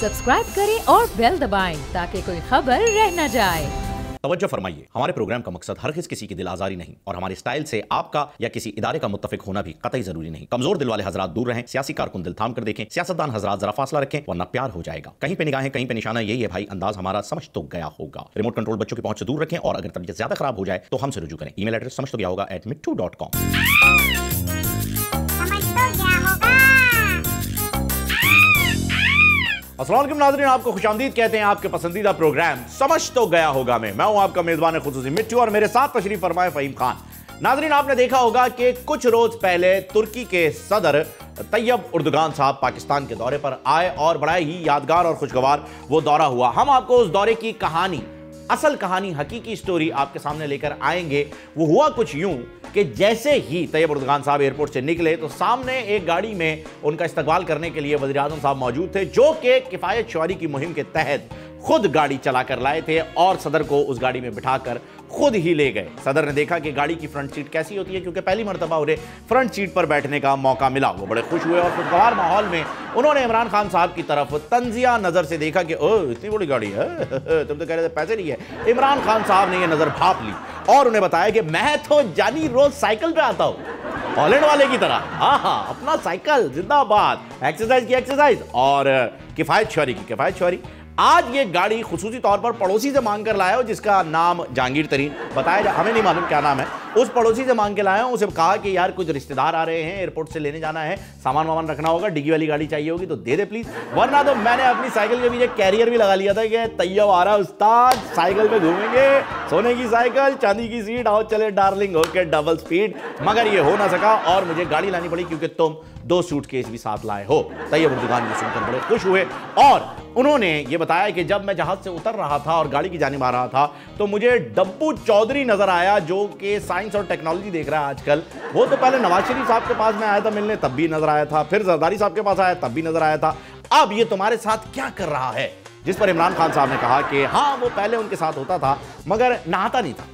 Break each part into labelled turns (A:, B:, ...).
A: Subscribe करें और bell दबाएं ताकि कोई खबर रह न जाए।
B: तवज्जो फरमाइए, हमारे प्रोग्राम का मकसद हरगिज़ किसी की दिल आजारी नहीं और हमारे स्टाइल से आपका या किसी इदारे का मुत्तफिक होना भी कतई जरूरी नहीं। कमजोर दिल वाले हजरात दूर रहें, सियासी कारकुन दिल थाम कर देखें, सियासतदान हजरात जरा फासला रखें वरना प्यार हो जाएगा। कहीं पे निगाहें कहीं पे निशाना, यही है भाई अंदाज हमारा, समझ तो गया होगा। रिमोट कंट्रोल बच्चों की पहुंच से दूर रखें और अगर तबीयत ज्यादा खराब हो जाए तो हमसे रुजू करें। ईमेल एड्रेस समझ तो गया होगा @mittu.com। अस्सलाम वालेकुम नाज़रीन, आपको खुशामदीद कहते हैं आपके पसंदीदा प्रोग्राम समझ तो गया होगा में। मैं हूं आपका मेजबान खुसूसी मिट्टू और मेरे साथ तशरीफ फरमाए फ़हीम खान। नाज़रीन, आपने देखा होगा कि कुछ रोज पहले तुर्की के सदर तैयब उर्दुगान साहब पाकिस्तान के दौरे पर आए और बड़ा ही यादगार और खुशगवार वो दौरा हुआ। हम आपको उस दौरे की कहानी, असल कहानी, हकीकी स्टोरी आपके सामने लेकर आएंगे। वो हुआ कुछ यूं कि जैसे ही तैयब उर्दुगान साहब एयरपोर्ट से निकले तो सामने एक गाड़ी में उनका इस्तकबाल करने के लिए वज़ीर आज़म साहब मौजूद थे, जो कि किफ़ायत शौरी की मुहिम के तहत खुद गाड़ी चलाकर लाए थे और सदर को उस गाड़ी में बिठाकर खुद ही ले गए। सदर ने देखा कि गाड़ी की फ्रंट सीट कैसी होती है, क्योंकि पहली मरतबा उन्हें फ्रंट सीट पर बैठने का मौका मिला। वो बड़े खुश हुए और खुशगवार माहौल में उन्होंने इमरान खान साहब की तरफ तंजिया नज़र से देखा कि ओह इतनी बड़ी गाड़ी है, तुम तो कह रहे थे पैसे नहीं है। इमरान खान साहब ने यह नज़र भाप ली और उन्हें बताया कि मैं तो जानी रोज साइकिल पे आता हूँ, हॉलैंड वाले की तरह। हाँ, अपना साइकिल जिंदाबाद, एक्सरसाइज की एक्सरसाइज और किफ़ायत शौरी की किफ़ायत शौरी। आज ये गाड़ी खुसूसी तौर पर पड़ोसी से मांग कर लाया हो, जिसका नाम जहांगीर तरीन बताया, हमें नहीं मालूम क्या नाम है। उस पड़ोसी से मांग के लाया हूं, उसे कहा कि यार कुछ रिश्तेदार आ रहे हैं, एयरपोर्ट से लेने जाना है, सामान वामान रखना होगा, डिग्गी वाली गाड़ी चाहिए होगी तो दे दे प्लीज, वरना तो मैंने अपनी साइकिल के पीछे कैरियर भी लगा लिया था कि तैयब आ रहा उस्ताद, साइकिल पे घूमेंगे, सोने की साइकिल, चांदी की सीट, आओ चले डार्लिंग होके डबल स्पीड। मगर ये हो ना सका और मुझे गाड़ी लानी पड़ी क्योंकि तुम 2 सूटकेस भी साथ लाए हो। तैयब उर्दुगान ये सुनकर बड़े खुश हुए और उन्होंने ये बताया कि जब मैं जहाज से उतर रहा था और गाड़ी की जानिब आ रहा था तो मुझे डब्बू चौधरी नजर आया, जो कि साइंस और टेक्नोलॉजी देख रहा है आजकल। वो तो पहले नवाज शरीफ साहब के पास में आया था मिलने, तब भी नजर आया था, फिर जरदारी साहब के पास आया तब भी नजर आया था। अब ये तुम्हारे साथ क्या कर रहा है? जिस पर इमरान खान साहब ने कहा कि हाँ, वो पहले उनके साथ होता था मगर नहाता नहीं था।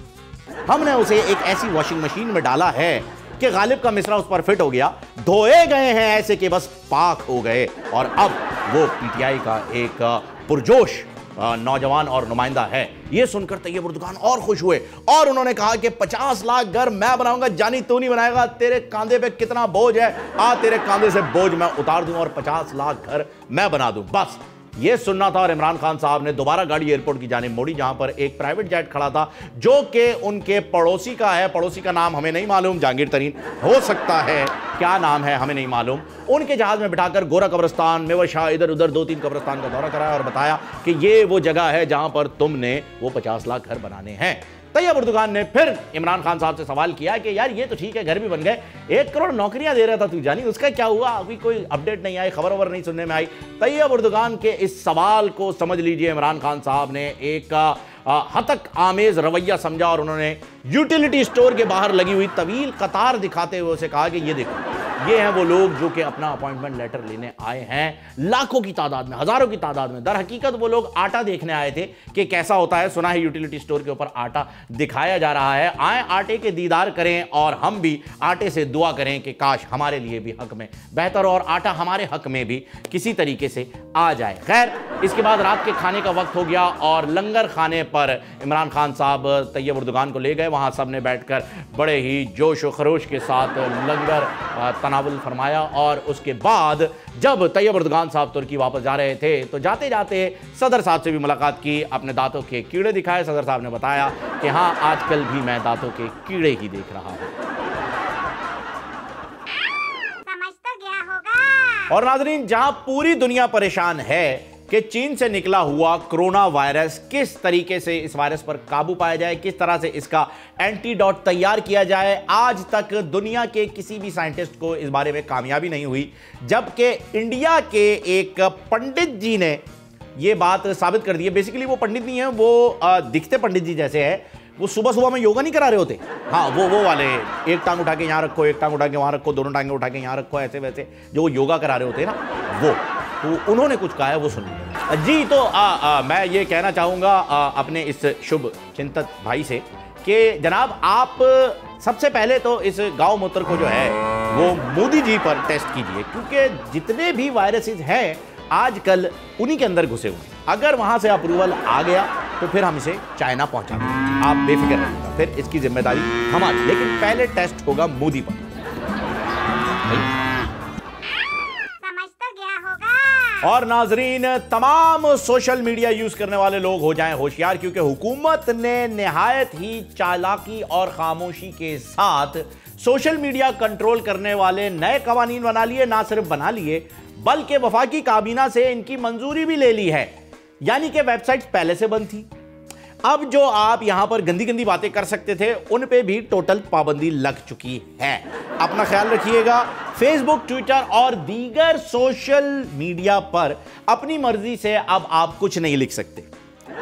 B: हमने उसे एक ऐसी वॉशिंग मशीन में डाला है कि गालिब का मिसरा उस पर फिट हो गया, धोए गए हैं ऐसे कि बस पाक हो गए। और अब वो पीटीआई का एक पुरजोश नौजवान और नुमाइंदा है। ये सुनकर तैयब उर्दुगान और खुश हुए और उन्होंने कहा कि 50 लाख घर मैं बनाऊंगा, जानी तू नहीं बनाएगा, तेरे कांधे पे कितना बोझ है, आ तेरे कांधे से बोझ मैं उतार दूं और 50 लाख घर मैं बना दूं। बस ये सुनना था और इमरान खान साहब ने दोबारा गाड़ी एयरपोर्ट की जानिब मोड़ी, जहां पर एक प्राइवेट जेट खड़ा था जो कि उनके पड़ोसी का है। पड़ोसी का नाम हमें नहीं मालूम, जहांगीर तरीन हो सकता है, क्या नाम है हमें नहीं मालूम। उनके जहाज में बिठाकर गोरा कब्रिस्तान, मेवर शाह, इधर उधर 2-3 कब्रिस्तान का दौरा कराया और बताया कि ये वो जगह है जहां पर तुमने वो 50 लाख घर बनाने हैं। तैयब उर्दुगान ने फिर इमरान खान साहब से सवाल किया कि यार ये तो ठीक है, घर भी बन गए, 1 करोड़ नौकरियां दे रहा था तू जानी, उसका क्या हुआ? अभी कोई अपडेट नहीं आई, खबर वबर नहीं सुनने में आई। तैयब उर्दुगान के इस सवाल को समझ लीजिए इमरान खान साहब ने एक हतक आमेज रवैया समझा और उन्होंने यूटिलिटी स्टोर के बाहर लगी हुई तवील कतार दिखाते हुए उसे कहा कि ये देखो, ये हैं वो लोग जो कि अपना अपॉइंटमेंट लेटर लेने आए हैं, लाखों की तादाद में, हजारों की तादाद में। दर हकीकत वो लोग आटा देखने आए थे कि कैसा होता है। सुना है यूटिलिटी स्टोर के ऊपर आटा दिखाया जा रहा है, आए आटे के दीदार करें और हम भी आटे से दुआ करें कि काश हमारे लिए भी हक में बेहतर और आटा हमारे हक में भी किसी तरीके से आ जाए। खैर, इसके बाद रात के खाने का वक्त हो गया और लंगर खाने पर इमरान खान साहब तैयब उर्दुगान को ले गए। वहां सब ने बैठकर बड़े ही जोश व खरोश के साथ लंगर तनावुल फरमाया और उसके बाद जब तैयब उर्दुगान साहब तुर्की वापस जा रहे थे तो जाते जाते सदर साहब से भी मुलाकात की, अपने दांतों के कीड़े दिखाए। सदर साहब ने बताया कि हाँ, आजकल भी मैं दांतों के कीड़े ही देख रहा हूं।
C: समझ तो गया होगा।
B: और नाज़रीन, जहां पूरी दुनिया परेशान है कि चीन से निकला हुआ कोरोना वायरस, किस तरीके से इस वायरस पर काबू पाया जाए, किस तरह से इसका एंटीडोट तैयार किया जाए, आज तक दुनिया के किसी भी साइंटिस्ट को इस बारे में कामयाबी नहीं हुई। जबकि इंडिया के एक पंडित जी ने यह बात साबित कर दी है। बेसिकली वो पंडित नहीं है, वो दिखते पंडित जी जैसे है। वो सुबह सुबह में योगा नहीं करा रहे होते, हाँ वो वाले, एक टांग उठा के यहाँ रखो, एक टांग उठा के वहाँ रखो, दोनों टांगें उठा के यहाँ रखो, ऐसे वैसे जो वो योगा करा रहे होते हैं ना, वो तो उन्होंने कुछ कहा है, वो सुनिए जी। तो मैं ये कहना चाहूँगा अपने इस शुभ चिंतक भाई से कि जनाब आप सबसे पहले तो इस गांव मूत्र को जो है वो मोदी जी पर टेस्ट कीजिए, क्योंकि जितने भी वायरसेस हैं आजकल उन्हीं के अंदर घुसे हुए हैं। अगर वहां से अप्रूवल आ गया तो फिर हम इसे चाइना पहुंचा देंगे, आप बेफिक्र रहिएगा, फिर इसकी जिम्मेदारी हमारी। लेकिन पहले टेस्ट होगा मोदी पर।
C: समझ तो गया होगा।
B: और नाजरीन, तमाम सोशल मीडिया यूज करने वाले लोग हो जाएं होशियार, क्योंकि हुकूमत ने निहायत ही चालाकी और खामोशी के साथ सोशल मीडिया कंट्रोल करने वाले नए कवानीन बना लिए। ना सिर्फ बना लिए बल्कि वफाकी काबीना से इनकी मंजूरी भी ले ली है। यानी कि वेबसाइट पहले से बंद थी, अब जो आप यहां पर गंदी गंदी बातें कर सकते थे उन पे भी टोटल पाबंदी लग चुकी है। अपना ख्याल रखिएगा। फेसबुक, ट्विटर और दीगर सोशल मीडिया पर अपनी मर्जी से अब आप कुछ नहीं लिख सकते,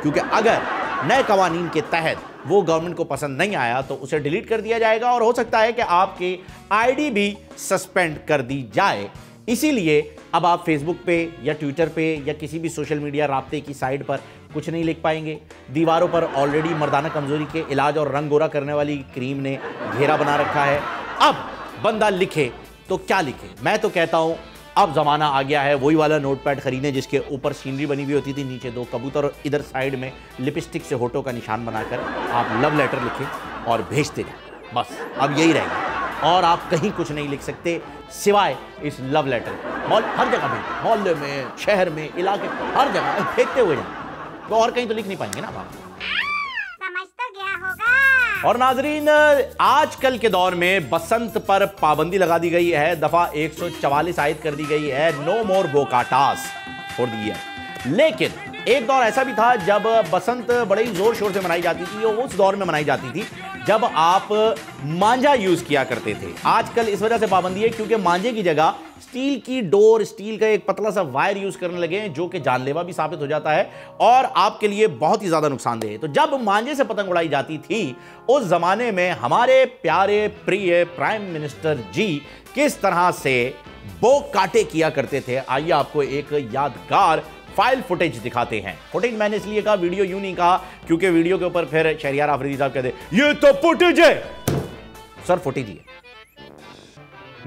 B: क्योंकि अगर नए कवानीन के तहत वो गवर्नमेंट को पसंद नहीं आया तो उसे डिलीट कर दिया जाएगा और हो सकता है कि आपकी आईडी भी सस्पेंड कर दी जाए। इसीलिए अब आप फेसबुक पे या ट्विटर पे या किसी भी सोशल मीडिया राब्ते की साइट पर कुछ नहीं लिख पाएंगे। दीवारों पर ऑलरेडी मर्दाना कमजोरी के इलाज और रंग गोरा करने वाली क्रीम ने घेरा बना रखा है। अब बंदा लिखे तो क्या लिखे? मैं तो कहता हूं अब जमाना आ गया है वही वाला नोटपैड खरीदने जिसके ऊपर सीनरी बनी हुई होती थी, नीचे 2 कबूतर और इधर साइड में लिपस्टिक से होठों का निशान बनाकर आप लव लेटर लिखें और भेजते जाए। बस अब यही रहेगा और आप कहीं कुछ नहीं लिख सकते सिवाय इस लव लेटर। मॉल हर जगह भी, मोहल्ले में, शहर में, इलाके, हर जगह फेंकते हुए जाए, तो और कहीं तो लिख नहीं पाएंगे ना आप।
C: समझ तो गया होगा।
B: और नाजरीन, आजकल के दौर में बसंत पर पाबंदी लगा दी गई है। दफा 144 आयद कर दी गई है, नो मोर बोकाटास फॉर द ईयर। लेकिन एक दौर ऐसा भी था जब बसंत बड़े ही जोर शोर से मनाई जाती थी। और उस दौर में मनाई जाती थी जब आप मांझा यूज किया करते थे। आजकल इस वजह से पाबंदी है क्योंकि मांझे की जगह स्टील की डोर, स्टील का एक पतला सा वायर यूज करने लगे हैं, जो कि जानलेवा भी साबित हो जाता है और आपके लिए बहुत ही ज्यादा नुकसानदेह है। तो जब मांझे से पतंग उड़ाई जाती थी उस जमाने में हमारे प्यारे प्रिय प्राइम मिनिस्टर जी किस तरह से बो काटे किया करते थे, आइए आपको एक यादगार फाइल फुटेज दिखाते हैं। फुटेज मैंने इसलिए कहा, वीडियो यूं नहीं कहा क्योंकि वीडियो के ऊपर फिर शहरियार आफरीदी साहब कहते ये तो फुटेज है। सर फुटेज ही है।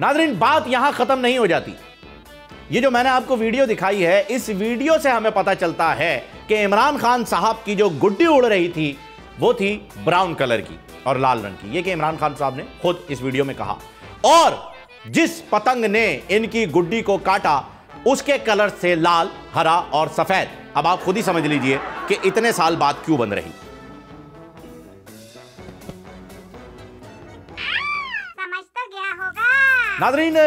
B: नाज़रीन, बात यहां खत्म नहीं हो जाती। ये जो मैंने आपको वीडियो दिखाई है, इस वीडियो से हमें पता चलता है कि इमरान खान साहब की जो गुड्डी उड़ रही थी वो थी ब्राउन कलर की और लाल रंग की। ये कि इमरान खान साहब ने खुद इस वीडियो में कहा। और जिस पतंग ने इनकी गुड्डी को काटा उसके कलर से लाल, हरा और सफेद। अब आप खुद ही समझ लीजिए कि इतने साल बाद क्यों बन रही।
C: समझ तो गया होगा।
B: नाज़रीन,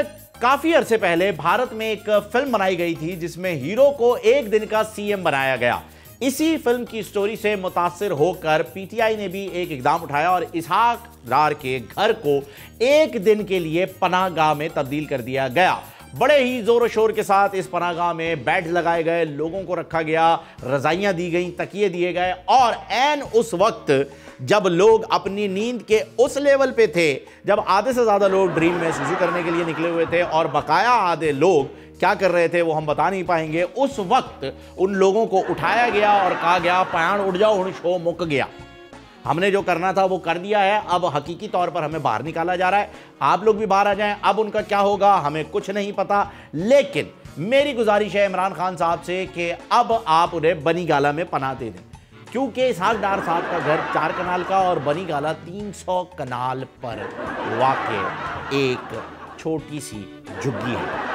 B: काफी अरसे पहले भारत में एक फिल्म बनाई गई थी जिसमें हीरो को एक दिन का सीएम बनाया गया। इसी फिल्म की स्टोरी से मुतासिर होकर पीटीआई ने भी एक इकदाम उठाया और इसहाक डार के घर को एक दिन के लिए पनाहगाह में तब्दील कर दिया गया। बड़े ही जोर शोर के साथ इस पनाहगाह में बेड लगाए गए, लोगों को रखा गया, रजाइयां दी गई, तकिए दिए गए। और ऐन उस वक्त जब लोग अपनी नींद के उस लेवल पे थे जब आधे से ज्यादा लोग ड्रीम में सुसु करने के लिए निकले हुए थे और बकाया आधे लोग क्या कर रहे थे वो हम बता नहीं पाएंगे, उस वक्त उन लोगों को उठाया गया और कहा गया पायाण उड़ जाओ, हुण शो मुक गया। हमने जो करना था वो कर दिया है, अब हकीकी तौर पर हमें बाहर निकाला जा रहा है, आप लोग भी बाहर आ जाएं। अब उनका क्या होगा हमें कुछ नहीं पता, लेकिन मेरी गुजारिश है इमरान खान साहब से कि अब आप उन्हें बनी गाला में पनाह दे दें, क्योंकि इसहाक डार साहब का घर 4 कनाल का और बनी गाला 300 कनाल पर वाक़ एक छोटी सी झुग्गी है।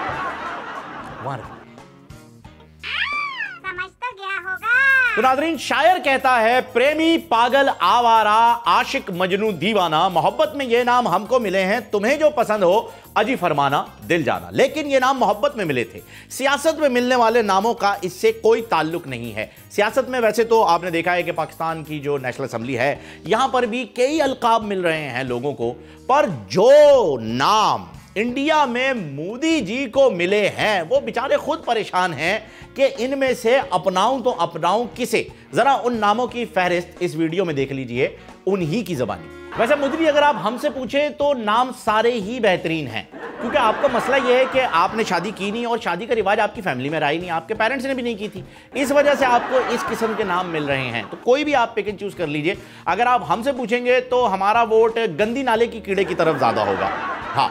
B: तो नाज़रीन, शायर कहता है प्रेमी पागल आवारा आशिक मजनू दीवाना, मोहब्बत में ये नाम हमको मिले हैं, तुम्हें जो पसंद हो अजी फरमाना दिल जाना। लेकिन ये नाम मोहब्बत में मिले थे, सियासत में मिलने वाले नामों का इससे कोई ताल्लुक नहीं है। सियासत में वैसे तो आपने देखा है कि पाकिस्तान की जो नेशनल असेंबली है यहां पर भी कई अलकाब मिल रहे हैं लोगों को, पर जो नाम इंडिया में मोदी जी को मिले हैं वो बेचारे खुद परेशान हैं कि इनमें से अपनाऊं तो अपनाऊं किसे। जरा उन नामों की फहरिस्त इस वीडियो में देख लीजिए, उन्हीं की ज़बानी। वैसे मोदी जी, अगर आप हमसे पूछे तो नाम सारे ही बेहतरीन हैं, क्योंकि आपका मसला यह है कि आपने शादी की नहीं और शादी का रिवाज आपकी फैमिली में रहा ही नहीं, आपके पेरेंट्स ने भी नहीं की थी, इस वजह से आपको इस किस्म के नाम मिल रहे हैं। तो कोई भी आप पिक एंड चूज कर लीजिए। अगर आप हमसे पूछेंगे तो हमारा वोट गंदी नाले की कीड़े की तरफ ज्यादा होगा। हाँ,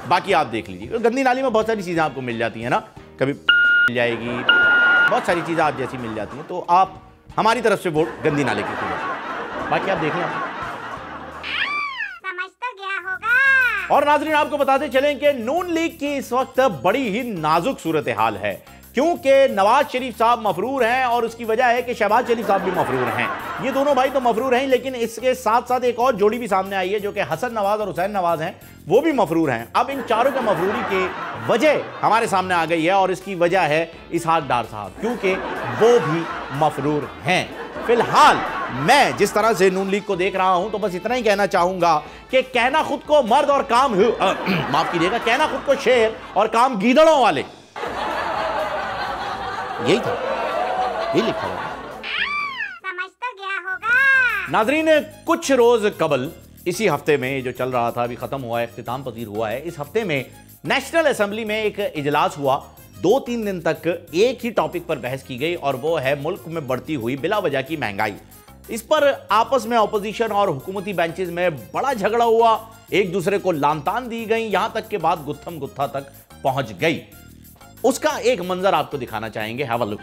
B: बाकी आप देख लीजिए, गंदी नाली में बहुत सारी चीजें आपको मिल जाती है ना, कभी मिल जाएगी, बहुत सारी चीज़ें आप जैसी मिल जाती हैं, तो आप हमारी तरफ से वोट गंदी नाले की खोलें। बाकी आप देख लें।
C: समझ तो गया होगा।
B: और नाज़रीन, आपको बताते चलें कि नून लीग की इस वक्त बड़ी ही नाजुक सूरत हाल है, क्योंकि नवाज शरीफ साहब मफरूर हैं और उसकी वजह है कि शहबाज शरीफ साहब भी मफरूर हैं। ये दोनों भाई तो मफरूर हैं, लेकिन इसके साथ साथ एक और जोड़ी भी सामने आई है जो कि हसन नवाज और हुसैन नवाज हैं, वो भी मफरूर हैं। अब इन चारों के मफरूरी की वजह हमारे सामने आ गई है और इसकी वजह है इसहाक डार साहब, क्योंकि वो भी मफरूर हैं। फिलहाल मैं जिस तरह से नून लीग को देख रहा हूं, तो बस इतना ही कहना चाहूंगा कि कहना खुद को मर्द और काम माफ कीजिएगा, कहना खुद को शेर और काम गीदड़ों वाले, यही था, यही लिखा हुआ।
C: समझ तो गया होगा।
B: नाजरीन, कुछ रोज कबल इसी हफ्ते में जो चल रहा था, अभी खत्म हुआ है, इख्तिताम पजीर हुआ है, इस हफ्ते में नेशनल असेंबली में एक इजलास हुआ। 2-3 दिन तक एक ही टॉपिक पर बहस की गई और वो है मुल्क में बढ़ती हुई बिला वजह की महंगाई। इस पर आपस में अपोजिशन और हुकूमती बेंचेस में बड़ा झगड़ा हुआ, एक दूसरे को लानतान दी गई, यहां तक के बात गुत्थम गुत्था तक पहुंच गई। उसका एक मंजर आपको दिखाना चाहेंगे, हैव अ लुक।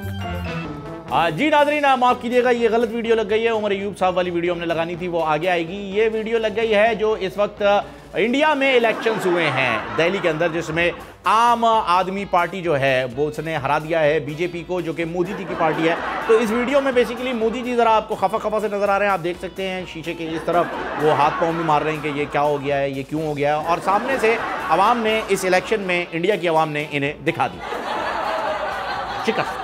B: जी नाज़रीन, माफ कीजिएगा, ये गलत वीडियो लग गई है। उमर अयूब साहब वाली वीडियो हमने लगानी थी, वो आगे आएगी। ये वीडियो लग गई है जो इस वक्त इंडिया में इलेक्शंस हुए हैं दिल्ली के अंदर, जिसमें आम आदमी पार्टी जो है वो उसने हरा दिया है बीजेपी को, जो कि मोदी जी की पार्टी है। तो इस वीडियो में बेसिकली मोदी जी ज़रा आपको खफा खफा से नजर आ रहे हैं, आप देख सकते हैं शीशे के इस तरफ वो हाथ पाँव भी मार रहे हैं कि ये क्या हो गया है, ये क्यों हो गया है, और सामने से अवाम ने, इस इलेक्शन में इंडिया की अवाम ने इन्हें दिखा दी शिकस्त।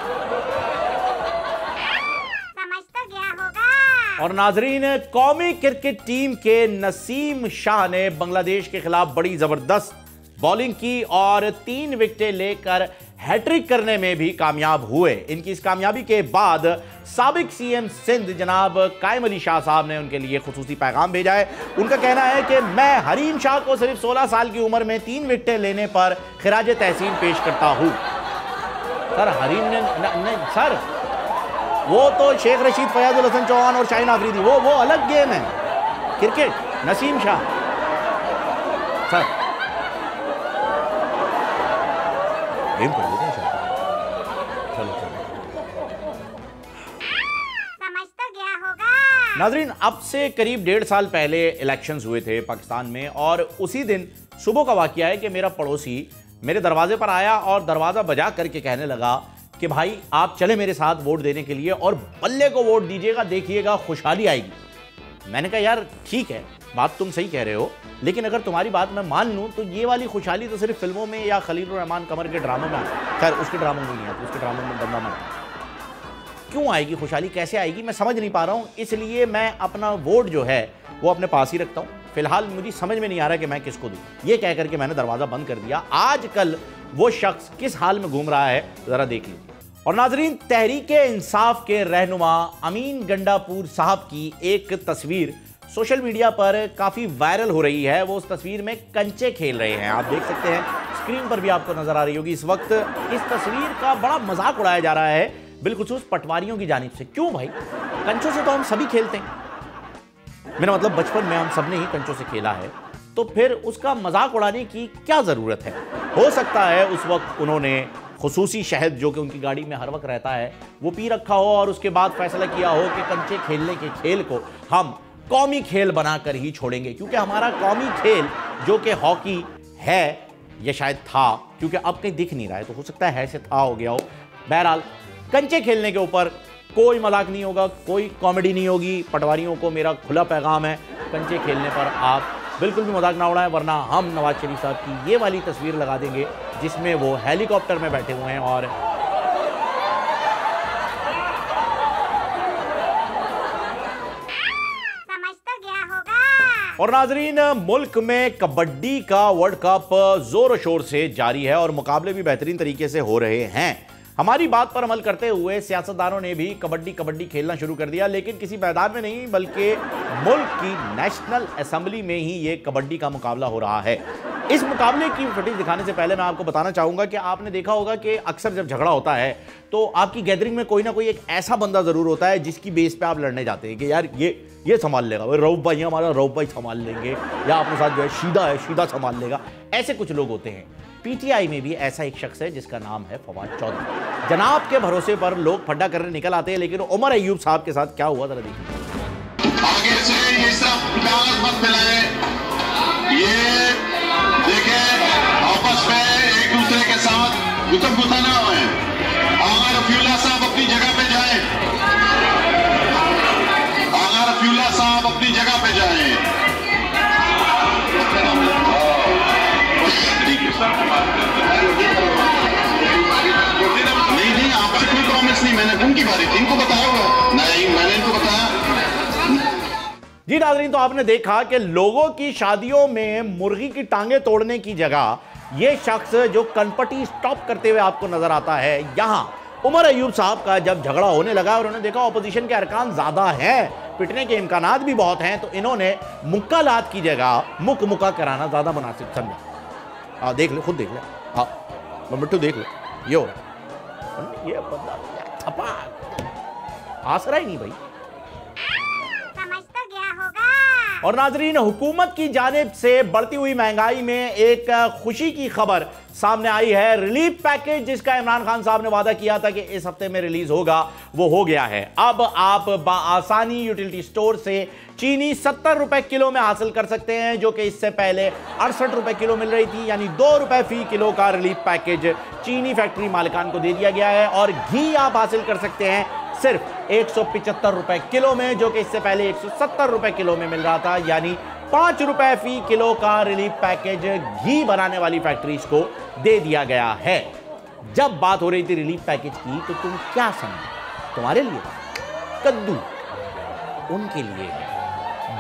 C: समझ तो गया होगा।
B: और नाजरीन, कौमी क्रिकेट टीम के नसीम शाह ने बांग्लादेश के खिलाफ बड़ी जबरदस्त बॉलिंग की और 3 विकेटें लेकर हैट्रिक करने में भी कामयाब हुए। इनकी इस कामयाबी के बाद साबिक सीएम सिंध जनाब कायम अली शाह साहब ने उनके लिए खुसूसी पैगाम भेजा है। उनका कहना है कि मैं हरीम शाह को सिर्फ 16 साल की उम्र में 3 विकेटें लेने पर खिराज तहसीन पेश करता हूं। सर हरीम ने सर वो तो शेख रशीद, फयाजुल हसन चौहान और शाहीन आफरीदी, वो अलग गेम है cricket. Naseem Shah sir game कर लेते हैं। चलो
C: समझ तो गया होगा।
B: नाजरीन, अब से करीब 1.5 साल पहले इलेक्शंस हुए थे पाकिस्तान में, और उसी दिन सुबह का वाकया है कि मेरा पड़ोसी मेरे दरवाजे पर आया और दरवाजा बजा करके कहने लगा कि भाई आप चले मेरे साथ वोट देने के लिए और बल्ले को वोट दीजिएगा, देखिएगा खुशहाली आएगी। मैंने कहा यार ठीक है, बात तुम सही कह रहे हो, लेकिन अगर तुम्हारी बात मैं मान लूं तो ये वाली खुशहाली तो सिर्फ फिल्मों में या खलील रहमान कमर के ड्रामों में आती। खैर उसके ड्रामों में नहीं आती, उसके ड्रामों में बंदा मरता। क्यों आएगी खुशहाली, कैसे आएगी, मैं समझ नहीं पा रहा हूं। इसलिए मैं अपना वोट जो है वो अपने पास ही रखता हूं। फिलहाल मुझे समझ में नहीं आ रहा कि मैं किसको दूं। ये कह करके मैंने दरवाजा बंद कर दिया। आजकल वो शख्स किस हाल में घूम रहा है जरा देख लीजिए। और नाजरीन, तहरीके इंसाफ के रहनुमा अमीन गंडापुर साहब की एक तस्वीर सोशल मीडिया पर काफी वायरल हो रही है। वो उस तस्वीर में कंचे खेल रहे हैं, आप देख सकते हैं, स्क्रीन पर भी आपको नजर आ रही होगी इस वक्त। इस तस्वीर का बड़ा मजाक उड़ाया जा रहा है, बिलखुसूस पटवारियों की जानिब से। क्यों भाई, कंचों से तो हम सभी खेलते हैं, मेरा मतलब बचपन में हम सब ने ही कंचों से खेला है, तो फिर उसका मजाक उड़ाने की क्या जरूरत है। हो सकता है उस वक्त उन्होंने खुसूसी शहद जो कि उनकी गाड़ी में हर वक्त रहता है वो पी रखा हो और उसके बाद फैसला किया हो कि कंचे खेलने के खेल को हम कौमी खेल बनाकर ही छोड़ेंगे, क्योंकि हमारा कौमी खेल जो कि हॉकी है, या शायद था, क्योंकि अब कहीं दिख नहीं रहा है, तो हो सकता है से था हो गया हो। बहरहाल कंचे खेलने के ऊपर कोई मजाक नहीं होगा, कोई कॉमेडी नहीं होगी। पटवारियों को मेरा खुला पैगाम है, कंचे खेलने पर आप बिल्कुल भी मजाक ना उड़ाएं, वरना हम नवाज शरीफ साहब की ये वाली तस्वीर लगा देंगे जिसमें वो हेलीकॉप्टर में बैठे हुए हैं और
C: समझ तो गया होगा।
B: और नाजरीन, मुल्क में कबड्डी का वर्ल्ड कप जोर शोर से जारी है और मुकाबले भी बेहतरीन तरीके से हो रहे हैं। हमारी बात पर अमल करते हुए सियासतदानों ने भी कबड्डी खेलना शुरू कर दिया, लेकिन किसी मैदान में नहीं बल्कि मुल्क की नेशनल असेंबली में ही ये कबड्डी का मुकाबला हो रहा है। इस मुकाबले की फुटेज दिखाने से पहले मैं आपको बताना चाहूंगा कि आपने देखा होगा कि अक्सर जब झगड़ा होता है तो आपकी गैदरिंग में कोई ना कोई एक ऐसा बंदा जरूर होता है जिसकी बेस पे आप लड़ने जाते हैं कि यार ये संभाल लेगा, भाई रऊफ भाई हमारा रऊफ भाई संभाल लेंगे, या अपने साथ जो है शीदा संभाल लेगा। ऐसे कुछ लोग होते हैं, पीटीआई में भी ऐसा एक शख्स है जिसका नाम है फवाद चौधरी। जनाब के भरोसे पर लोग फड्डा करने निकल आते हैं, लेकिन उमर अय्यूब साहब के साथ क्या हुआ जरा देखिए।
D: आगे से ये सब कागज मत मिलाएं, ये देखें आपस में एक दूसरे के साथ गुतम-गुता ना होए। आगा रफीउल्लाह साहब अपनी जगह पे जाएं, आगा रफीउल्लाह साहब अपनी जगह पे जाएं। नहीं आपसे कोई प्रॉमिस नहीं, मैंने उनकी बारी थी, इनको बताया हुआ नहीं, मैंने इनको बताया।
B: जी नाज़रीन, तो आपने देखा कि लोगों की शादियों में मुर्गी की टांगे तोड़ने की जगह ये शख्स जो कनपटी स्टॉप करते हुए आपको नजर आता है, यहां उमर अय्यूब साहब का जब झगड़ा होने लगा और उन्होंने देखा ऑपोजिशन के अरकान ज्यादा हैं, पिटने के इम्कानात भी बहुत हैं, तो इन्होंने मुक्का लात की जगह मुक्का कराना ज्यादा मुनासिब समझा। देख ले, खुद देख ले, हाँ मिट्टू देख ले, ये हो रहा, ये बंदा आसरा ही नहीं भाई।
C: समझ तो गया होगा।
B: और नाजरीन, हुकूमत की जानिब से बढ़ती हुई महंगाई में एक खुशी की खबर सामने आई है। रिलीफ पैकेज जिसका इमरान खान साहब ने वादा किया था कि इस हफ्ते में रिलीज होगा, वो हो गया है। अब आप बाआसानी यूटिलिटी स्टोर से चीनी 70 रुपए किलो में हासिल कर सकते हैं, जो कि इससे पहले 68 रुपए किलो मिल रही थी। यानी 2 रुपए फी किलो का रिलीफ पैकेज चीनी फैक्ट्री मालिकान को दे दिया गया है। और घी आप हासिल कर सकते हैं सिर्फ 175 रुपए किलो में, जो कि इससे पहले 170 रुपए किलो में मिल रहा था। यानी 5 रुपए फी किलो का रिलीफ पैकेज घी बनाने वाली फैक्ट्रीज को दे दिया गया है। जब बात हो रही थी रिलीफ पैकेज की, तो तुम क्या समझे? तुम्हारे लिए कद्दू, उनके लिए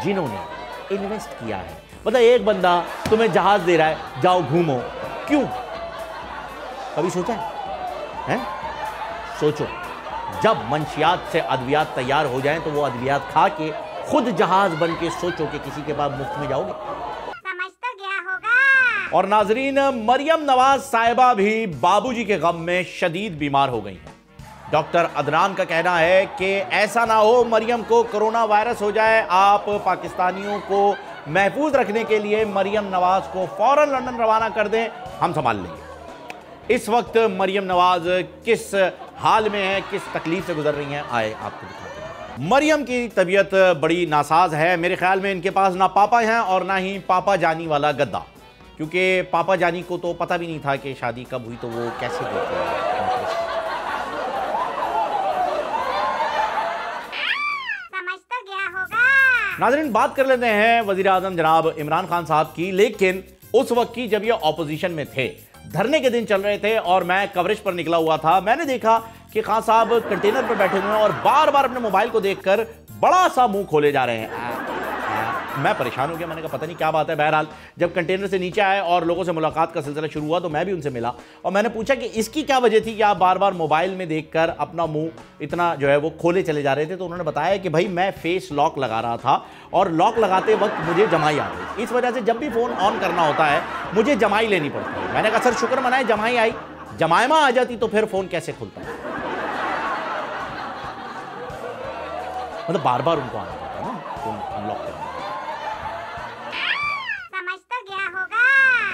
B: जिन्होंने इन्वेस्ट किया है। मतलब एक बंदा तुम्हें जहाज दे रहा है, जाओ घूमो, क्यों? कभी सोचा है? सोचो, जब मंशियात से अद्वियात तैयार हो जाएं तो वो अद्वियात खा के खुद जहाज बन के सोचो कि किसी के पास मुफ्त में जाओगे।
C: समझ तो गया होगा।
B: और नाजरीन, मरियम नवाज साहिबा भी बाबूजी के गम में शदीद बीमार हो गई हैं। डॉक्टर अदनान का कहना है कि ऐसा ना हो मरियम को कोरोना वायरस हो जाए। आप पाकिस्तानियों को महफूज रखने के लिए मरियम नवाज को फौरन लंदन रवाना कर दें, हम संभाल लेंगे। इस वक्त मरियम नवाज किस हाल में है, किस तकलीफ से गुजर रही हैं, आए आपको दिखाते हैं। मरियम की तबीयत बड़ी नासाज है। मेरे ख्याल में इनके पास ना पापा हैं और ना ही पापा जानी वाला गद्दा, क्योंकि पापा जानी को तो पता भी नहीं था कि शादी कब हुई, तो वो कैसे देते हैं। नाज़रीन, बात कर लेते हैं वज़ीर आज़म जनाब इमरान खान साहब की, लेकिन उस वक्त की जब ये ऑपोजिशन में थे, धरने के दिन चल रहे थे और मैं कवरेज पर निकला हुआ था। मैंने देखा कि खान साहब कंटेनर पर बैठे हुए हैं और बार बार अपने मोबाइल को देखकर बड़ा सा मुंह खोले जा रहे हैं। मैं परेशान हो गया, मैंने कहा पता नहीं क्या बात है। बहरहाल जब कंटेनर से नीचे आए और लोगों से मुलाकात का सिलसिला शुरू हुआ, तो मैं भी उनसे मिला और मैंने पूछा कि इसकी क्या वजह थी कि आप बार बार मोबाइल में देखकर अपना मुंह इतना जो है वो खोले चले जा रहे थे। तो उन्होंने बताया कि भाई मैं फेस लॉक लगा रहा था और लॉक लगाते वक्त मुझे जमाई आ गई, इस वजह से जब भी फ़ोन ऑन करना होता है मुझे जमाई लेनी पड़ती है। मैंने कहा सर शुक्र मनाए जमाई आई, जमाइमा आ जाती तो फिर फ़ोन कैसे खुलता। मतलब बार बार उनको आना पड़ता है ना फ़ोन अनलॉक करना।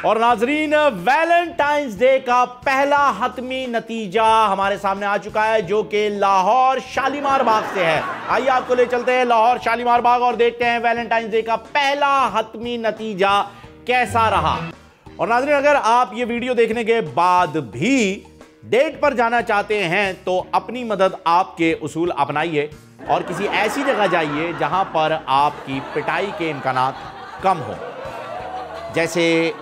B: और नाजरीन, वैलेंटाइंस डे का पहला हतमी नतीजा हमारे सामने आ चुका है, जो कि लाहौर शालीमार बाग से है। आइए आपको ले चलते हैं लाहौर शालीमार बाग और देखते हैं वैलेंटाइंस डे का पहला हतमी नतीजा कैसा रहा। और नाजरीन, अगर आप ये वीडियो देखने के बाद भी डेट पर जाना चाहते हैं तो अपनी मदद आपके उसूल अपनाइए और किसी ऐसी जगह जाइए जहां पर आपकी पिटाई के इम्कानात कम हो। जैसे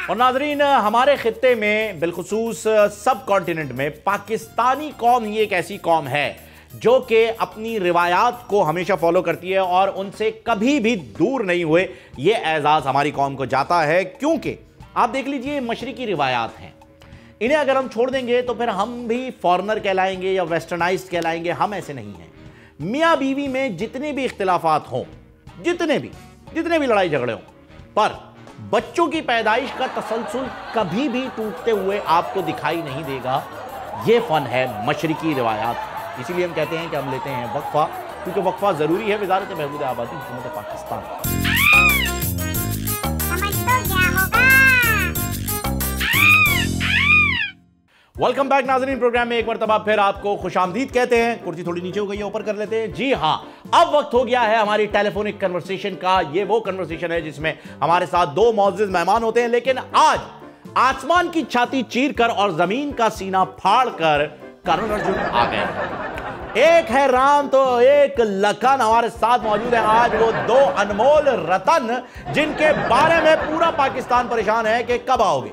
B: और नाजरीन, हमारे खित्ते में बिलखुसूस सब कॉन्टिनेंट में पाकिस्तानी कौम ही एक ऐसी कौम है जो कि अपनी रिवायात को हमेशा फॉलो करती है और उनसे कभी भी दूर नहीं हुए। ये एजाज़ हमारी कौम को जाता है, क्योंकि आप देख लीजिए मशरिकी रिवायात हैं, इन्हें अगर हम छोड़ देंगे तो फिर हम भी फॉरेनर कहलाएंगे या वेस्टर्नाइज्ड कहलाएंगे। हम ऐसे नहीं हैं। मियाँ बीवी में जितने भी इख्तिलाफात हों, जितने भी लड़ाई झगड़े हों, पर बच्चों की पैदाइश का तसलसल कभी भी टूटते हुए आपको दिखाई नहीं देगा। ये फन है मशरिकी रिवायात। इसीलिए हम कहते हैं कि हम लेते हैं वक्फा, क्योंकि वक्फा जरूरी है। वजारत महबूद आबादी हुकूमत पाकिस्तान।
C: समझ तो गया होगा।
B: वेलकम बैक नाज़रीन, प्रोग्राम में एक मरतबा फिर आपको खुशामदीद कहते हैं। कुर्सी थोड़ी नीचे हो गई है, ऊपर कर लेते हैं। जी हाँ, अब वक्त हो गया है हमारी टेलीफोनिक कन्वर्सेशन का। ये वो कन्वर्सेशन है जिसमें हमारे साथ दो मौजूद मेहमान होते हैं, लेकिन आज आसमान की छाती चीर कर और जमीन का सीना फाड़ कर करण अर्जुन आ गए। एक है राम तो एक लखन हमारे साथ मौजूद है। आज वो दो अनमोल रतन जिनके बारे में पूरा पाकिस्तान परेशान है कि कब आओगे,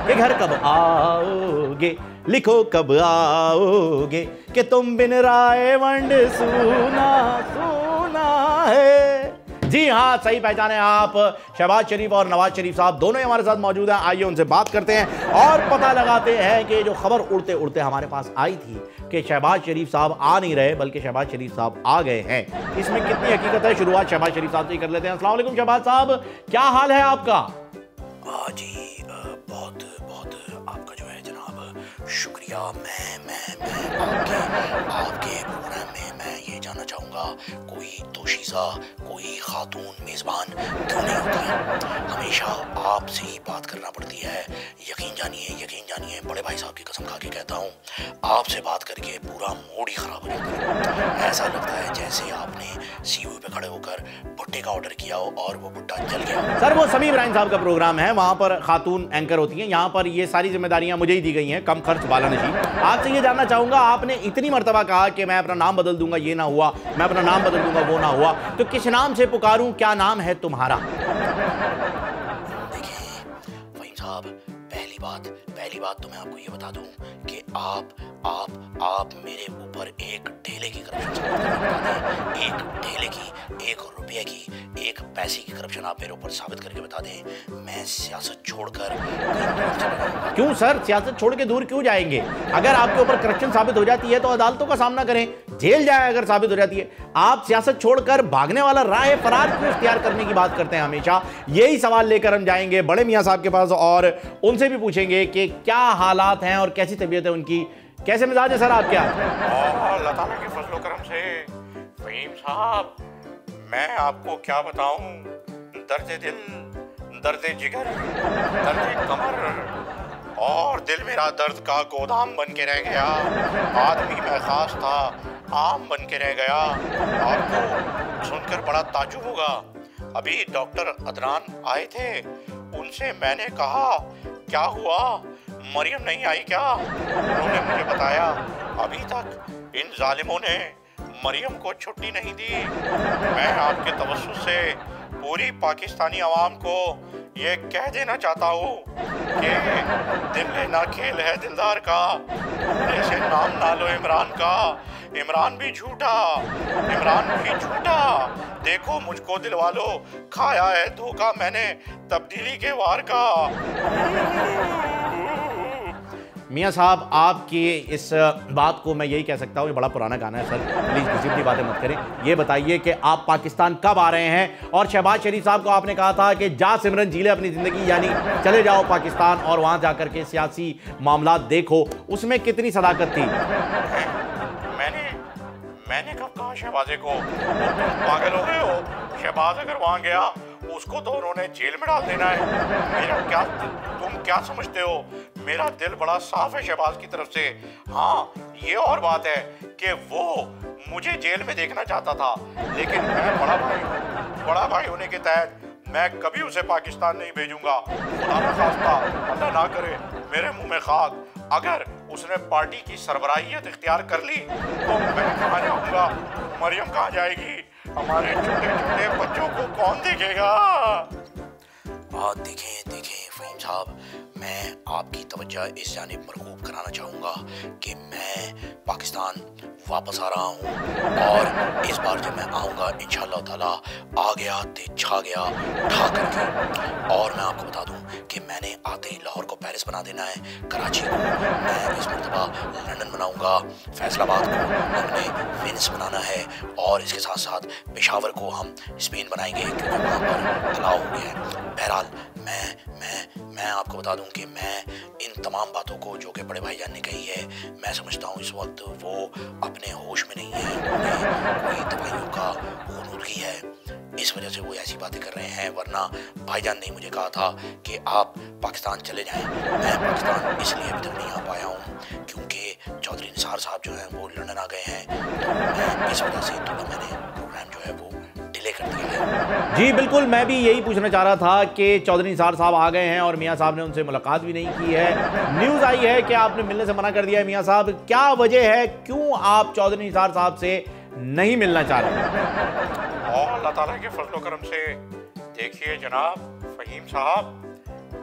B: कि घर कब आओगे, लिखो कब आओगे, कि तुम बिन राय वंड सूना सूना है। जी हाँ, सही पहचाने आप। शहबाज शरीफ और नवाज शरीफ साहब दोनों ही हमारे साथ मौजूद हैं। आइए उनसे बात करते हैं और पता लगाते हैं कि जो खबर उड़ते उड़ते हमारे पास आई थी कि शहबाज शरीफ साहब आ नहीं रहे बल्कि शहबाज शरीफ साहब आ गए हैं, इसमें कितनी हकीकत है। शुरुआत शहबाज शरीफ साहब से ही कर लेते हैं। अस्सलाम वालेकुम शहबाज साहब, क्या हाल है आपका?
E: जी बहुत बहुत आपका जो है जनाब शुक्रिया। मैं आपके प्रोग्राम में मैं ये जानना चाहूँगा, कोई दोशीज़ा, कोई खातून मेज़बान क्यों नहीं होती है? हमेशा आपसे ही बात करना पड़ती है। यकीन जानिए बड़े भाई साहब की कसम खा के कहता हूँ, आपसे बात करके पूरा मूड ही ख़राब हो जाता है। ऐसा लगता है जैसे आपने सीयू पे खड़े होकर भुट्टे का ऑर्डर किया हो और वो भुट्टा जल गया।
B: सर, वो समी इब्राहिम साहब का प्रोग्राम है, वहाँ पर खातून एंकर होती हैं। यहाँ पर ये सारी जिम्मेदारियाँ मुझे ही दी गई हैं, कम खर्च वाला नशीब। आपसे ये जानना चाहूँगा, आपने इतनी मरतबा कहा कि मैं अपना नाम बदल दूंगा, ये ना हुआ, मैं अपना नाम बदल दूंगा, वो ना हुआ, तो किस नाम से पुकारूं, क्या नाम है तुम्हारा?
E: देखिए फहीम साहब, पहली बात तो मैं आपको ये बता दूं कि आप मेरे ऊपर एक ढेले की करप्शन साबित करके बता दें। एक ढेले की, 1 रुपये की, 1 पैसे की करप्शन आप मेरे ऊपर साबित करके बता दें, मैं सियासत छोड़कर कहीं दूर चला जाऊंगा।
B: क्यों सर, सियासत छोड़ के दूर क्यों जाएंगे? अगर आपके ऊपर करप्शन साबित हो जाती है तो अदालतों का सामना करें, जेल जाए अगर साबित हो जाती है। आप सियासत छोड़कर भागने वाला राह फरार क्यों इख्तियार करने की बात करते हैं? हमेशा यही सवाल लेकर हम जाएंगे बड़े मियाँ साहब के पास और उनसे भी पूछेंगे कि क्या हालात हैं और कैसी तबीयत है उनकी, कैसे मिजाज है सर आपके?
F: अल्लाह ताला के फजलो करम से फहीम साहब, मैं आपको क्या बताऊं, दर्द दिल, दर्द जिगर, दर्द कमर और दिल मेरा दर्द का गोदाम बन के रह गया। आदमी मैं खास था, आम बन के रह गया। आपको सुनकर बड़ा ताजुब होगा, अभी डॉक्टर अदनान आए थे, उनसे मैंने कहा क्या हुआ, मरियम नहीं आई क्या? उन्होंने मुझे बताया अभी तक इन जालिमों ने मरियम को छुट्टी नहीं दी। मैं आपके तवज्जुह से पूरी पाकिस्तानी आवाम को ये कह देना चाहता हूँ कि दिल लेना खेल है दिलदार का, जैसे नाम ना लो इमरान का, इमरान भी झूठा, इमरान भी झूठा। देखो मुझको दिल वालों, खाया है धोखा मैंने तब्दीली के वार का।
B: मियाँ साहब, आपकी इस बात को मैं यही कह सकता हूँ, ये बड़ा पुराना गाना है सर, प्लीज़ किसी बातें मत करें। ये बताइए कि आप पाकिस्तान कब आ रहे हैं? और शहबाज शरीफ साहब को आपने कहा था कि जा सिमरन जी ले अपनी ज़िंदगी, यानी चले जाओ पाकिस्तान और वहाँ जा कर के सियासी मामला देखो, उसमें कितनी सदाकत थी?
F: मैंने कब कहा शहबाजे को? तुम पागल हो गए हो? शहबाज अगर वहाँ गया उसको तो उन्होंने जेल में डाल देना है। तुम क्या समझते हो? मेरा दिल बड़ा साफ है शहबाज की तरफ से। हाँ, ये और बात है कि वो मुझे जेल में देखना चाहता था, लेकिन मैं बड़ा भाई होने के तहत मैं कभी उसे पाकिस्तान नहीं भेजूंगा। खुदा ना खास्ता, अल्लाह ना करे मेरे मुंह में खाक, अगर उसने पार्टी की सरबराहियत इख्तियार कर ली तो मैं कहाँ जाऊंगा? मरियम कहाँ जाएगी? हमारे छोटे छोटे बच्चों को कौन देखेगा?
E: देखें फहीम साहब, मैं आपकी तवज्जो इस जानिब मरगूब कराना चाहूँगा कि मैं पाकिस्तान वापस आ रहा हूँ और इस बार जब मैं आऊँगा इंशाअल्लाह ताला आ गया ते छा गया ठा करके। और मैं आपको बता दूँ कि मैंने आते ही लाहौर को पेरिस बना देना है, कराची को मैं इस मरतबा लंदन बनाऊँगा, फैसलाबाद को हमने वेनिस बनाना है और इसके साथ साथ पेशावर को हम स्पेन बनाएंगे क्योंकि वहाँ पर अलाव हो गया है। बहरहाल मैं मैं आपको बता दूं कि मैं इन तमाम बातों को जो कि बड़े भाईजान ने कही है, मैं समझता हूँ इस वक्त वो अपने होश में नहीं है, उन्हें कोई दवाइयों का ग़ुरूरी है, इस वजह से वो ऐसी बातें कर रहे हैं। वरना भाईजान ने मुझे कहा था कि आप पाकिस्तान चले जाएं। मैं पाकिस्तान इसलिए अभी तक नहीं आ पाया हूँ क्योंकि चौधरी निसार साहब जो हैं वो लंदन आ गए हैं, तो मैं इस वजह से थोड़ा मैंने प्रोग्राम जो है वो डिले कर दिया है।
B: जी बिल्कुल, मैं भी यही पूछना चाह रहा था कि चौधरी निसार साहब आ गए हैं और मियाँ साहब ने उनसे मुलाकात भी नहीं की है। न्यूज़ आई है कि आपने मिलने से मना कर दिया है। मियाँ साहब, क्या वजह है, क्यों आप चौधरी निसार साहब से नहीं मिलना चाह रहे?
F: और अल्लाह ताला के फजलो करम से देखिए जनाब फ़हीम साहब,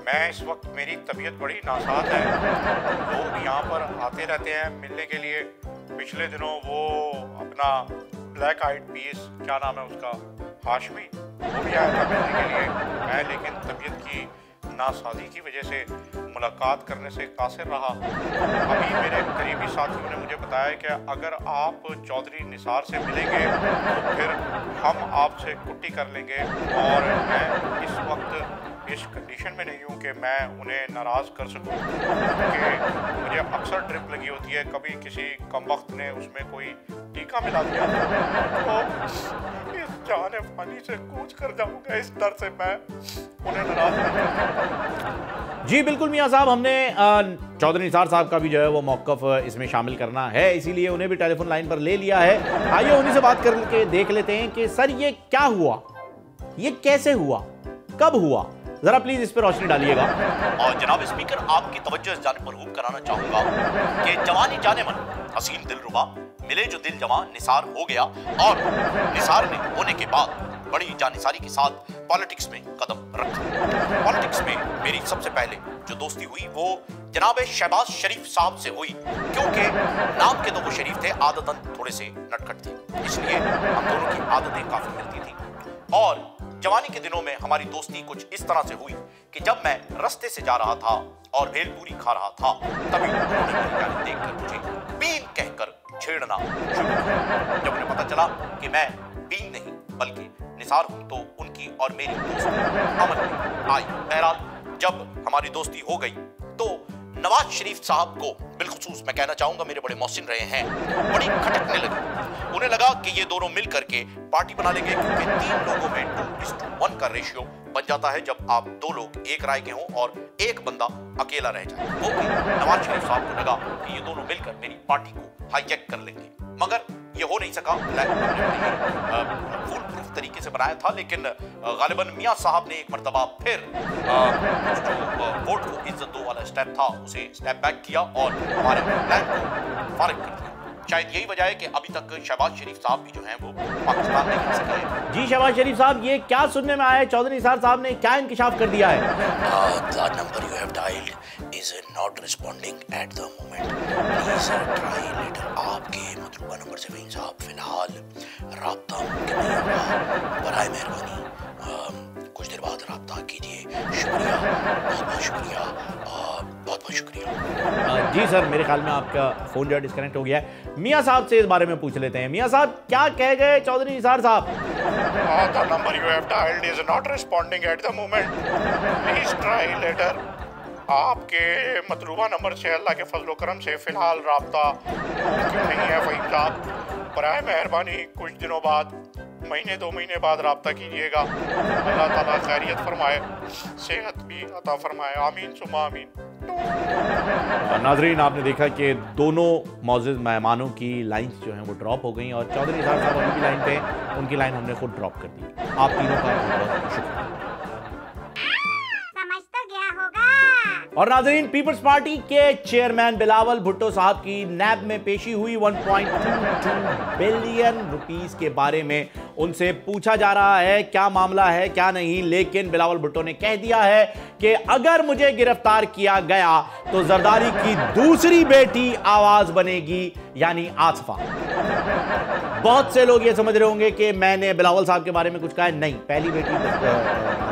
F: मैं इस वक्त मेरी तबीयत बड़ी नासाज है। लोग यहाँ पर आते रहते हैं मिलने के लिए। पिछले दिनों वो अपना ब्लैक आइड पीस, क्या नाम है उसका, हाशमी, वो भी आया था मिलने के लिए। मैं लेकिन तबीयत की नासाजी की वजह से मुलाकात करने से कासिर रहा। अभी मेरे करीबी साथियों ने मुझे बताया कि अगर आप चौधरी निसार से मिलेंगे तो फिर हम आपसे कुट्टी कर लेंगे, और मैं इस वक्त इस कंडीशन में नहीं हूँ कि मैं उन्हें नाराज़ कर सकूँ, क्योंकि मुझे अक्सर ट्रिप लगी होती है। कभी किसी कमबख्त ने उसमें कोई टीका मिला दिया तो इस जाने पानी से कूच कर जाऊँगा। इस डर से मैं उन्हें नाराज़ नहीं कर।
B: जी बिल्कुल मियाँ साहब, हमने चौधरी निसार साहब का भी जो है वो मौक़िफ़ इसमें शामिल करना है, इसीलिए उन्हें भी टेलीफोन लाइन पर ले लिया है। आइए उन्हीं से बात करके देख लेते हैं कि सर ये क्या हुआ, ये कैसे हुआ, कब हुआ, जरा प्लीज इस पर रोशनी डालिएगा।
E: और जनाब स्पीकर, आपकी तवज्जो इस जानिब मरहूब कराना चाहूंगा कि जवानी जाने मन हसीन दिलरुबा मिले जो दिल जवां निसार हो गया, और निसार ने होने के बाद बड़ी जानिसारी के साथ पॉलिटिक्स में कदम रखा। पॉलिटिक्स में मेरी सबसे पहले जो दोस्ती हुई वो जनाब शहबाज शरीफ साहब से हुई, क्योंकि नाम के तो वो शरीफ थे, आदतन थोड़े से नटखट थे, इसलिए हम दोनों की आदतें काफी मिलती थी। और जवानी के दिनों में हमारी दोस्ती कुछ इस तरह से हुई कि जब मैं रास्ते से जा रहा था और भेलपूरी खा रहा था, तभी उन्होंने मेरी गाड़ी देखकर मुझे बीन कहकर छेड़ना शुरू किया। जब उन्हें पता चला कि मैं बीन नहीं बल्कि निसार हूं, तो उनकी और मेरी दोस्ती अमल में आई। बहरहाल जब हमारी दोस्ती हो गई तो नवाज शरीफ साहब को बिलखुसूस मैं कहना चाहूंगा, मेरे बड़े मोहसिन रहे हैं, बड़ी खटकने लगी। उन्हें लगा कि ये दोनों मिल करके पार्टी बना लेंगे, क्योंकि 3 लोगों में 2:1 का रेशियो बन जाता है जब आप 2 लोग एक राय के हों और एक बंदा अकेला रह जाए। वो भी नवाज शरीफ साहब को लगा कि ये दोनों मिलकर मेरी पार्टी को हाईजैक कर लेंगे, मगर ये हो नहीं सका। फुल प्रूफ तरीके से बनाया था, लेकिन गालिबन मियाँ साहब ने एक मरतबा फिर जो वोट को इज्जत दो वाला स्टेप था उसे स्टेप बैक किया और हमारे प्लान को फारिग कर दिया। शायद यही वजह है कि अभी तक शहबाज शरीफ साहब भी जो हैं वो पाकिस्तान नहीं आ सके हैं।
B: जी शहबाज शरीफ साहब, ये क्या सुनने में आया है, चौधरी निसार साहब ने क्या इंकिशाफ कर दिया है?
E: The number you have dialed is not responding at the moment. Please try later. आपके मतलूबा नंबर से फ़हीम साहब फिलहाल राब्ता मुमकिन नहीं हो रहा। बराए मेहरबानी कुछ देर बाद राब्ता कीजिए। शुक्रिया, बहुत बहुत शुक्रिया, बहुत बहुत शुक्रिया।
B: जी सर, मेरे ख्याल में आपका फ़ोन जो है डिस्कनेक्ट हो गया है। मियाँ साहब से इस बारे में पूछ लेते हैं। मियाँ साहब, क्या कह गए चौधरी निसार साहब?
F: The number you have dialed is not responding at the moment. Please try later. आपके मतलूबा नंबर से अल्लाह के फजलो करम से फ़िलहाल राब्ता मुमकिन नहीं है फ़हीम साहब। बराए मेहरबानी कुछ दिनों बाद, महीने 2 महीने बाद राब्ता कीजिएगा। अल्लाह ताला खैरियत फरमाए, सेहत भी अता फरमाए, आमीन सुम्मा आमीन।
B: नाजरीन, आपने देखा कि दोनों मौजूद मेहमानों की लाइंस जो हैं वो ड्रॉप हो गई और चौधरी निसार साहब अभी भी लाइन पे, उनकी लाइन हमने खुद ड्रॉप कर दी। आप तीनों का बहुत बहुत शुक्रिया।
C: समझ तो गया होगा।
B: और नाजरीन, पीपल्स पार्टी के चेयरमैन बिलावल भुट्टो साहब की नैब में पेशी हुई। 1.22 बिलियन रुपीस के बारे में उनसे पूछा जा रहा है क्या मामला है क्या नहीं, लेकिन बिलावल भुट्टो ने कह दिया है कि अगर मुझे गिरफ्तार किया गया तो जरदारी की दूसरी बेटी आवाज बनेगी, यानी आसफा। बहुत से लोग ये समझ रहे होंगे कि मैंने बिलावल साहब के बारे में कुछ कहा है। नहीं, पहली बेटी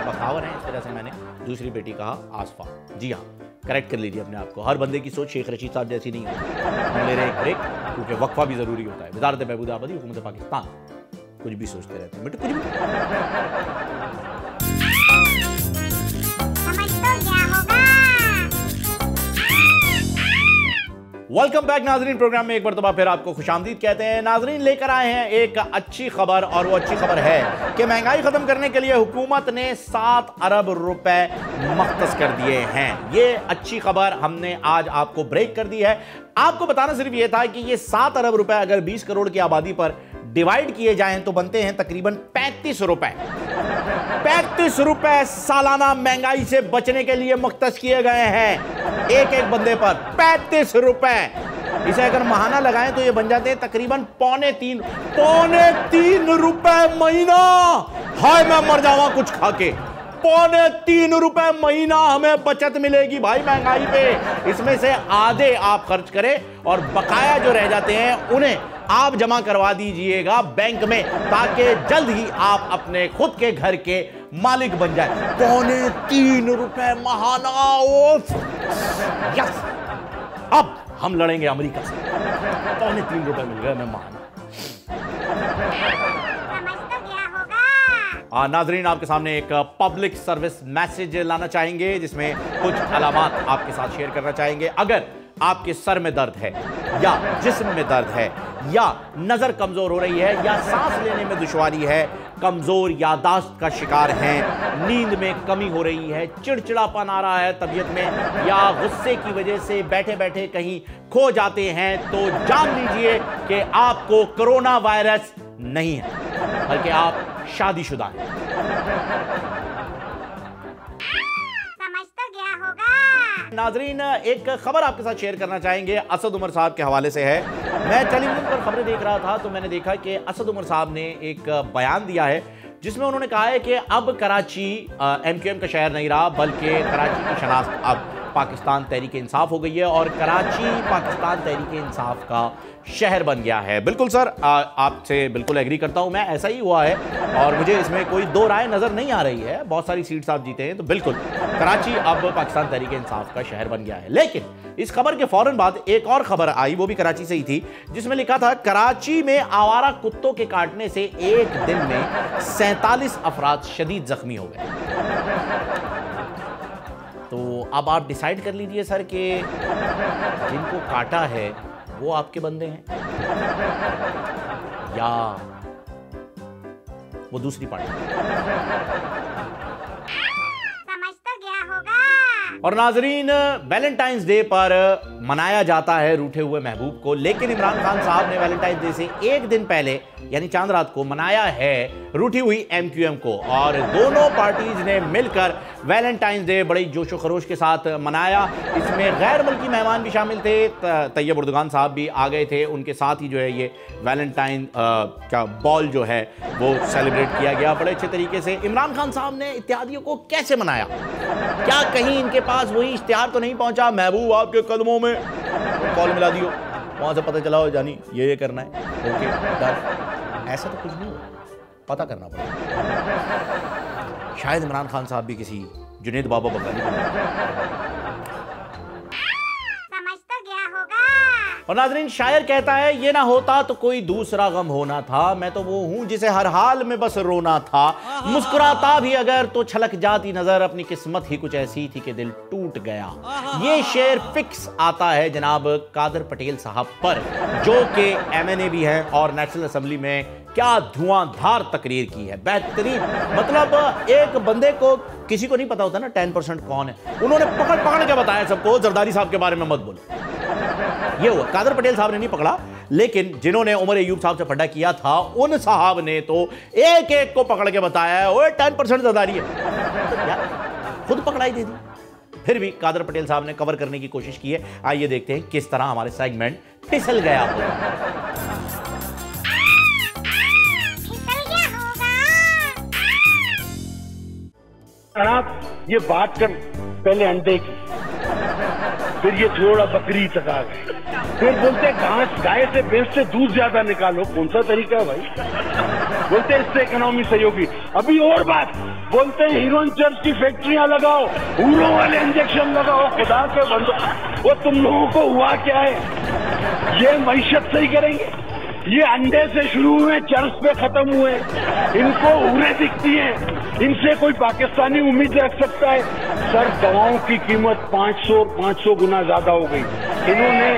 B: बखावर है, इस तरह से मैंने दूसरी बेटी कहा आसफा। जी हाँ, करेक्ट कर लीजिए अपने आप को। हर बंदे की सोच शेख रशीद साहब जैसी नहीं होती। हम ले रहे एक ब्रेक, क्योंकि वक्फा भी जरूरी होता है। वज़ारत बहबूद आबादी, हुकूमत पाकिस्तान कुछ भी सोचते रहते हैं, बेटे कुछ भी।
C: समझ तो गया होगा।
B: वेलकम बैक नाजरीन। प्रोग्राम में एक मरतबा फिर आपको खुशामदीद कहते हैं। नाजरीन, लेकर आए हैं एक अच्छी खबर, और वो अच्छी खबर है कि महंगाई खत्म करने के लिए हुकूमत ने 7 अरब रुपए मख्तस कर दिए हैं। ये अच्छी खबर हमने आज आपको ब्रेक कर दी है। आपको बताना सिर्फ ये था कि ये 7 अरब रुपए अगर 20 करोड़ की आबादी पर डिवाइड किए जाएं तो बनते हैं तकरीबन 35 रुपए। 35 रुपए सालाना महंगाई से बचने के लिए मुख्तस किए गए हैं एक एक बंदे पर। 35 रुपए, इसे अगर महाना लगाएं तो ये बन जाते हैं तकरीबन पौने तीन रुपए महीना। हाय मैं मर जावा कुछ खा के। 3.25 रुपए महीना हमें बचत मिलेगी भाई महंगाई पे। इसमें से आधे आप खर्च करें और बकाया जो रह जाते हैं उन्हें आप जमा करवा दीजिएगा बैंक में, ताकि जल्द ही आप अपने खुद के घर के मालिक बन जाए। 3.25 रुपए महाना। यस, अब हम लड़ेंगे अमेरिका से। 3.25 रुपए मिल गए मैं महाना। नाजरीन, आपके सामने एक पब्लिक सर्विस मैसेज लाना चाहेंगे जिसमें कुछ अलामात आपके साथ शेयर करना चाहेंगे। अगर आपके सर में दर्द है, या जिस्म में दर्द है, या नजर कमजोर हो रही है, या सांस लेने में दुश्वारी है, कमजोर यादाश्त का शिकार हैं, नींद में कमी हो रही है, चिड़चिड़ापन आ रहा है तबीयत में, या गुस्से की वजह से बैठे बैठे कहीं खो जाते हैं, तो जान लीजिए कि आपको कोरोना वायरस नहीं है, बल्कि आप शादीशुदा हैं।
C: समझ तो गया होगा।
B: नाजरीन, एक खबर आपके साथ शेयर करना चाहेंगे, असद उमर साहब के हवाले से है। मैं टेलीविजन पर खबरें देख रहा था तो मैंने देखा कि असद उमर साहब ने एक बयान दिया है जिसमें उन्होंने कहा है कि अब कराची MQM का शहर नहीं रहा, बल्कि कराची की शनाख्त अब पाकिस्तान तहरीक इंसाफ हो गई है और कराची पाकिस्तान तहरीक इंसाफ का शहर बन गया है। बिल्कुल सर, आपसे बिल्कुल एग्री करता हूं मैं, ऐसा ही हुआ है और मुझे इसमें कोई दो राय नज़र नहीं आ रही है। बहुत सारी सीट्स आप जीते हैं, तो बिल्कुल कराची अब पाकिस्तान तहरीक इंसाफ का शहर बन गया है। लेकिन इस खबर के फौरन बाद एक और खबर आई, वो भी कराची से ही थी, जिसमें लिखा था कराची में आवारा कुत्तों के काटने से एक दिन में 47 अफराद शदीद जख्मी हो गए। तो अब आप डिसाइड कर लीजिए सर कि जिनको काटा है वो आपके बंदे हैं या वो दूसरी पार्टी।
C: समझ तो गया होगा।
B: और नाजरीन, वैलेंटाइंस डे पर मनाया जाता है रूठे हुए महबूब को, लेकिन इमरान खान साहब ने वैलेंटाइंस डे से एक दिन पहले यानी चांद रात को मनाया है रूठी हुई MQM को, और दोनों पार्टीज ने मिलकर वैलेंटाइंस डे बड़ी जोशो खरोश के साथ मनाया। इसमें गैर मुल्की मेहमान भी शामिल थे, तैयब उर्दुगान साहब भी आ गए थे, उनके साथ ही जो है ये वैलेंटाइन का बॉल जो है वो सेलिब्रेट किया गया बड़े अच्छे तरीके से। इमरान खान साहब ने इत्यादियों को कैसे मनाया? क्या कहीं इनके पास वही इश्तिहार तो नहीं पहुंचा, महबूब आपके कदमों में, तो कॉल मिला दियो, वहां से पता चला हो जानी ये करना है, ओके डन? ऐसा तो कुछ नहीं हुआ, पता करना पड़ेगा। शायद इमरान खान साहब भी किसी जुनेद बाबा बगानी
C: समझ तो गया होगा।
B: और नाजरीन, शायर कहता है ये ना होता तो कोई दूसरा गम होना था, मैं तो वो हूं जिसे हर हाल में बस रोना था, मुस्कुराता भी अगर तो छलक जाती नजर, अपनी किस्मत ही कुछ ऐसी थी कि दिल टूट गया। ये शेर फिक्स आता है जनाब कादर पटेल साहब पर, जो कि MNA भी हैं और नेशनल असेंबली में क्या धुआंधार तकरीर की है, बेहतरीन। मतलब एक बंदे को, किसी को नहीं पता होता ना 10% कौन है, उन्होंने पकड़ पकड़ के बताया सबको, जरदारी साहब के बारे में मत बोलो। ये हुआ, कादर पटेल साहब ने नहीं पकड़ा, लेकिन जिन्होंने उमर अयूब साहब से फड्डा किया था उन साहब ने तो एक एक को पकड़ के बताया है, ओए 10% जरदारी है, तो यार खुद पकड़ाई दे दी। फिर भी कादर पटेल साहब ने कवर करने की कोशिश की है। आइए देखते हैं किस तरह हमारे सेगमेंट फिसल गया होगा।
G: आप ये बात कर पहले अंडे की, फिर ये थोड़ा बकरी तक आ गए, फिर बोलते घास गाय से भैंस से दूध ज्यादा निकालो, कौन सा तरीका है भाई? बोलते इससे इकोनॉमी सही होगी। अभी और बात बोलते हैं हीरोइन चर्च की फैक्ट्रियां लगाओ, हूरों वाले इंजेक्शन लगाओ, खुदा के बंदो, वो तुम लोगों को हुआ क्या है? ये मईशत सही करेंगे? ये अंडे से शुरू हुए, चर्च पे खत्म हुए, इनको उड़े दिखती हैं, इनसे कोई पाकिस्तानी उम्मीद रख सकता है? सर, दवाओं की कीमत 500 गुना ज्यादा हो गई। इन्होंने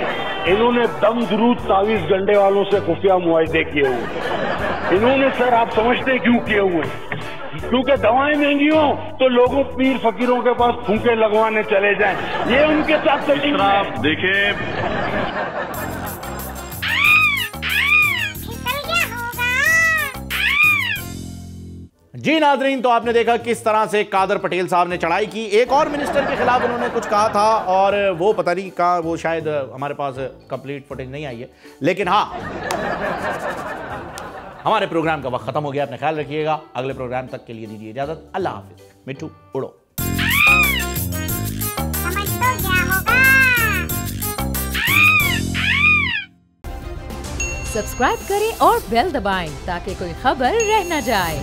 G: इन्होंने दम दुरूद तावीज गंडे वालों से खुफिया मुआहदे किए हुए। इन्होंने सर आप समझते क्यों किए हुए? क्योंकि दवाएं महंगी हो तो लोगों पीर फकीरों के पास फूंके लगवाने चले जाएं। ये उनके साथ सेटिंग है।
D: देखिए
C: फिसल गया होगा।
B: जी नाजरीन, तो आपने देखा किस तरह से कादर पटेल साहब ने चढ़ाई की। एक और मिनिस्टर के खिलाफ उन्होंने कुछ कहा था और वो पता नहीं कहा, वो शायद हमारे पास कंप्लीट फुटेज नहीं आई है। लेकिन हाँ, हमारे प्रोग्राम का वक्त खत्म हो गया। अपना ख्याल रखिएगा। अगले प्रोग्राम तक के लिए दीजिए इजाजत। अल्लाह हाफिज। मिट्टू उड़ो।
C: समझ तो गया होगा।
A: सब्सक्राइब करें और बेल दबाएं ताकि कोई खबर रह न जाए।